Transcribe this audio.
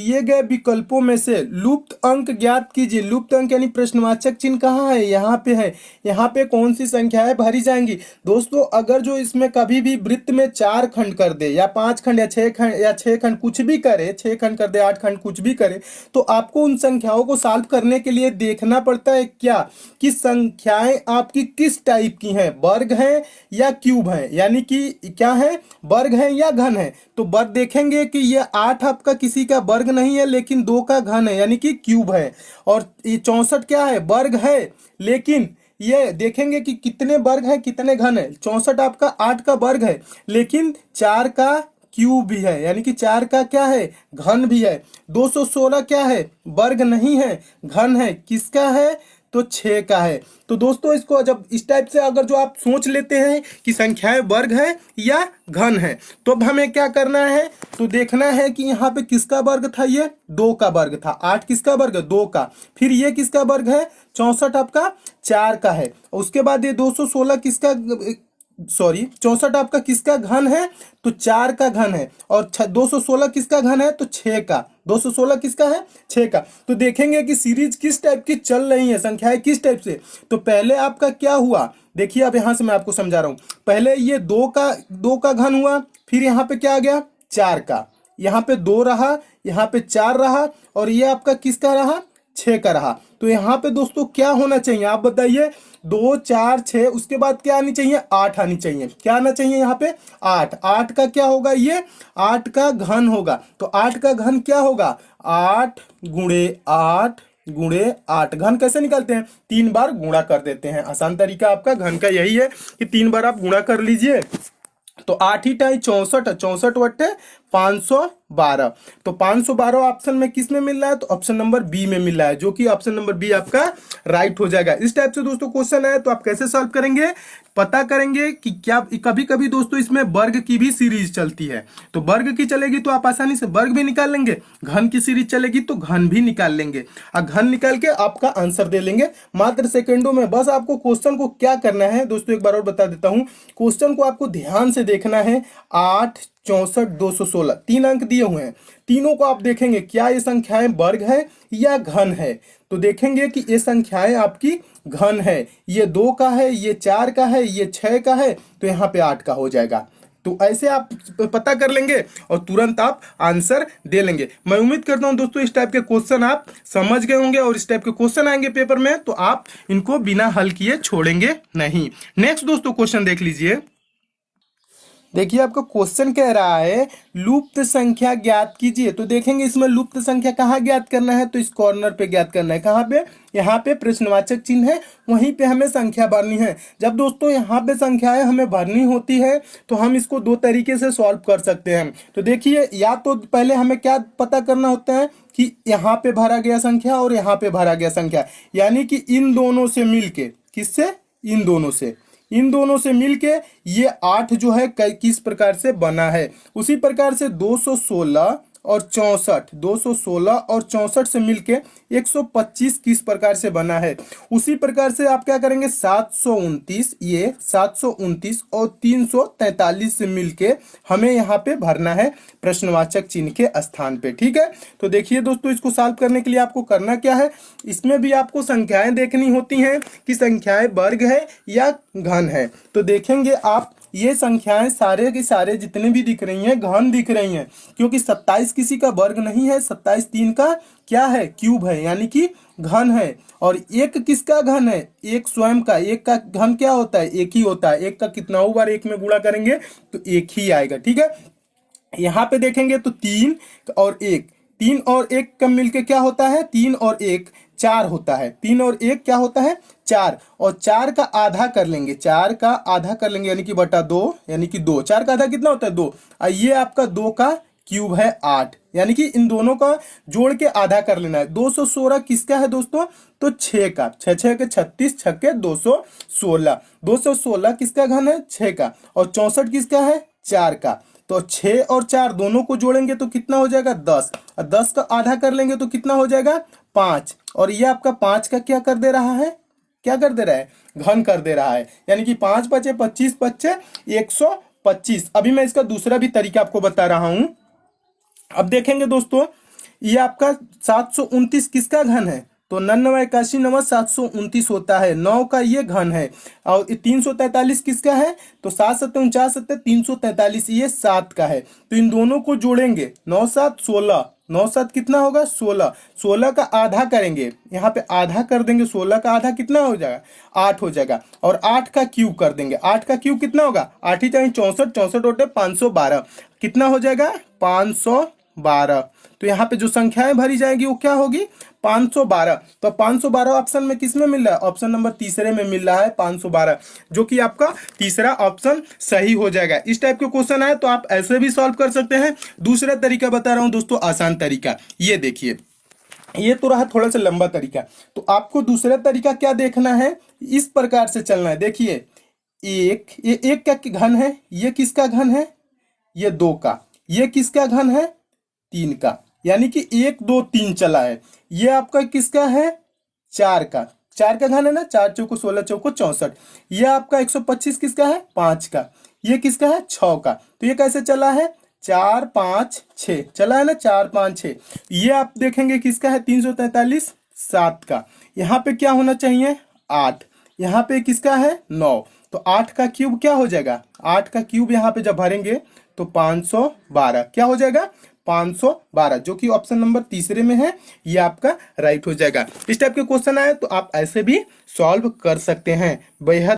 दिए गए विकल्पों में से लुप्त अंक ज्ञात कीजिए। लुप्त अंक यानी प्रश्नवाचक चिन्ह कहाँ है, यहाँ पे है। यहाँ पे कौन सी संख्याएं भरी जाएंगी दोस्तों? अगर जो इसमें कभी भी वृत्त में 4 खंड कर दे या 5 खंड या 6 खंड या 6 खंड कुछ भी करे, 6 खंड कर दे, 8 खंड कुछ भी करे, तो आपको उन संख्याओं को सॉल्व करने के लिए देखना पड़ता है क्या कि संख्याएं आपकी किस टाइप की हैं, वर्ग हैं या क्यूब हैं, यानी कि क्या है, वर्ग है या घन है। तो वर्ग देखेंगे कि ये 8 आपका किसी का वर्ग नहीं है लेकिन 2 का घन है यानी कि क्यूब है। और ये 64 क्या है, वर्ग है, लेकिन ये देखेंगे कि कितने वर्ग है कितने घन है। 64 आपका 8 का वर्ग है लेकिन 4 का क्यूब भी है, यानी कि 4 का क्या है, घन भी है। 216 क्या है, वर्ग नहीं है, घन है, किसका है, तो 6 का है। तो दोस्तों इसको जब इस टाइप से अगर जो आप सोच लेते हैं कि संख्याएं वर्ग है या घन है, तो अब हमें क्या करना है, तो देखना है कि यहाँ पे किसका वर्ग था, ये 2 का वर्ग था। 8 किसका वर्ग है, 2 का। फिर ये किसका वर्ग है, 64 आपका 4 का है। उसके बाद ये 216 किसका, सॉरी 64 आपका किसका घन है, तो 4 का घन है। और 216 किसका घन है, तो 6 का। 216 किसका है, 6 का। तो देखेंगे कि सीरीज किस टाइप की चल रही है, संख्याएं किस टाइप से। तो पहले आपका क्या हुआ, देखिए अब यहां से मैं आपको समझा रहा हूं। पहले ये 2 का घन हुआ, फिर यहाँ पे क्या आ गया, 4 का, यहाँ पे 2 रहा, यहाँ पे 4 रहा, और ये आपका किसका रहा, 6 का रहा। तो यहाँ पे दोस्तों क्या होना चाहिए, आप बताइए। 2 4 6, उसके बाद क्या आनी चाहिए, 8 आनी चाहिए। क्या आना चाहिए यहाँ पे, 8। 8 का क्या होगा, ये 8 का घन होगा। तो 8 का घन क्या होगा, 8 गुणे 8 गुणे 8। घन कैसे निकालते हैं, 3 बार गुणा कर देते हैं। आसान तरीका आपका घन का यही है कि 3 बार आप गुणा कर लीजिए। तो 8 ही टाई 64, 64 बट्टे 512। तो 512 ऑप्शन में किस में मिल रहा है, तो ऑप्शन नंबर बी में मिल रहा है, जो कि ऑप्शन नंबर बी आपका राइट हो जाएगा। इस टाइप से दोस्तों क्वेश्चन है, तो आप कैसे सॉल्व करेंगे, पता करेंगे कि क्या कभी कभी दोस्तों इसमें वर्ग की भी सीरीज चलती है। तो वर्ग की चलेगी तो आप आसानी से वर्ग भी निकाल लेंगे, घन की सीरीज चलेगी तो घन भी निकाल लेंगे, और घन निकाल के आपका आंसर दे लेंगे मात्र सेकंडों में। बस आपको क्वेश्चन को क्या करना है दोस्तों, एक बार और बता देता हूं। क्वेश्चन को आपको ध्यान से देखना है। 8 64 216 3 अंक दिए हुए हैं, तीनों को आप देखेंगे क्या ये संख्याएं वर्ग है या घन है। तो देखेंगे कि ये संख्याएं आपकी घन है, ये 2 का है, ये 4 का है, ये 6 का है, तो यहाँ पे 8 का हो जाएगा। तो ऐसे आप पता कर लेंगे और तुरंत आप आंसर दे लेंगे। मैं उम्मीद करता हूं दोस्तों इस टाइप के क्वेश्चन आप समझ गए होंगे, और इस टाइप के क्वेश्चन आएंगे पेपर में तो आप इनको बिना हल किए छोड़ेंगे नहीं। नेक्स्ट दोस्तों क्वेश्चन देख लीजिए। देखिए आपका क्वेश्चन कह रहा है लुप्त संख्या ज्ञात कीजिए। तो देखेंगे इसमें लुप्त संख्या कहाँ ज्ञात करना है, तो इस कॉर्नर पे ज्ञात करना है। कहाँ पे, यहाँ पे प्रश्नवाचक चिन्ह है, वहीं पे हमें संख्या भरनी है। जब दोस्तों यहाँ पे संख्याएं हमें भरनी होती है तो हम इसको 2 तरीके से सॉल्व कर सकते हैं। तो देखिए, या तो पहले हमें क्या पता करना होता है कि यहाँ पे भरा गया संख्या और यहाँ पे भरा गया संख्या, यानी कि इन दोनों से मिलके, किससे, इन दोनों से मिलके ये 8 जो है किस प्रकार से बना है। उसी प्रकार से 216 और 64, 216 और 64 से मिलके 125 किस प्रकार से बना है। उसी प्रकार से आप क्या करेंगे, 729, ये 729 और 343 से मिलके हमें यहाँ पे भरना है प्रश्नवाचक चिन्ह के स्थान पे। ठीक है, तो देखिए दोस्तों इसको सॉल्व करने के लिए आपको करना क्या है, इसमें भी आपको संख्याएं देखनी होती हैं कि संख्याएं वर्ग है या घन है। तो देखेंगे आप, ये संख्याएं सारे के सारे जितने भी दिख रही हैं घन दिख रही हैं, क्योंकि 27 किसी का वर्ग नहीं है, 27 3 का क्या है, क्यूब है, यानी कि घन है। और एक किसका घन है, एक स्वयं का। एक का घन क्या होता है, एक ही होता है। एक का कितना बार एक में गुणा करेंगे तो एक ही आएगा। ठीक है, यहाँ पे देखेंगे तो 3 और 1, 3 और 1 का मिलके क्या होता है, 3 और 1 4 होता है। 3 और 1 क्या होता है, 4। और 4 का आधा कर लेंगे, 4 का आधा कर लेंगे यानी कि बटा 2, यानी कि 2। 4 का आधा कितना होता है, 2। और ये आपका 2 का क्यूब है 8, यानी कि इन दोनों का जोड़ के आधा कर लेना है। 216 किसका है दोस्तों, तो 6 का। 6 6 के 36, 6 के 216। 216 किसका घन है, 6 का। और 64 किसका है, 4 का। तो 6 और 4 दोनों को जोड़ेंगे तो कितना हो जाएगा, 10। और 10 का आधा कर लेंगे तो कितना हो जाएगा, 5। और ये आपका 5 का क्या कर दे रहा है, क्या कर दे रहा है, घन कर दे रहा है। यानी कि 5 बचे 25 बचे 125। अभी मैं इसका दूसरा भी तरीका आपको बता रहा हूं। अब देखेंगे दोस्तों, ये आपका 729 किसका घन है? तो 99 81 9 729 होता है, 9 का ये घन है। और 343 किसका है? तो 7 7 49 7 343, ये 7 का है। तो इन दोनों को जोड़ेंगे, 9 7 16, 9 7 कितना होगा? 16, 16 का आधा करेंगे, यहाँ पे आधा कर देंगे, 16 का आधा कितना हो जाएगा? 8 हो जाएगा। और 8 का क्यूब कर देंगे, 8 का क्यूब कितना होगा? 8 ही चाहे 64, 64 होते 512, कितना हो जाएगा? 512। तो यहाँ पे जो संख्याएं भरी जाएंगी वो क्या होगी? 512। तो 512 ऑप्शन में किस में मिल रहा है? ऑप्शन नंबर तीसरे में मिल रहा है 512, जो कि आपका तीसरा ऑप्शन सही हो जाएगा। इस टाइप के क्वेश्चन आए तो आप ऐसे भी सॉल्व कर सकते हैं। दूसरा तरीका बता रहा हूं दोस्तों, आसान तरीका। ये देखिए, ये तो रहा थोड़ा सा लंबा तरीका, तो आपको दूसरा तरीका क्या देखना है, इस प्रकार से चलना है। देखिए, ये एक का घन है, ये किसका घन है? ये 2 का। ये किसका घन है? 3 का। यानी कि 1 2 3 चला है। ये आपका किसका है? 4 का। 4 का घन है ना, 4 चौको 16 चौको 64। ये आपका 125 किसका है? 5 का। ये किसका है? 6 का। तो ये कैसे चला है? 4 5 6 चला है ना, 4 5 6। ये आप देखेंगे किसका है? 343, 7 का। यहाँ पे क्या होना चाहिए? 8। यहाँ पे किसका है? 9। तो 8 का क्यूब क्या हो जाएगा? 8 का क्यूब यहाँ पे जब भरेंगे तो 512 क्या हो जाएगा? 512, जो कि ऑप्शन नंबर तीसरे में है, ये आपका राइट हो जाएगा। इस टाइप के क्वेश्चन आए तो आप ऐसे भी सॉल्व कर सकते हैं। बेहद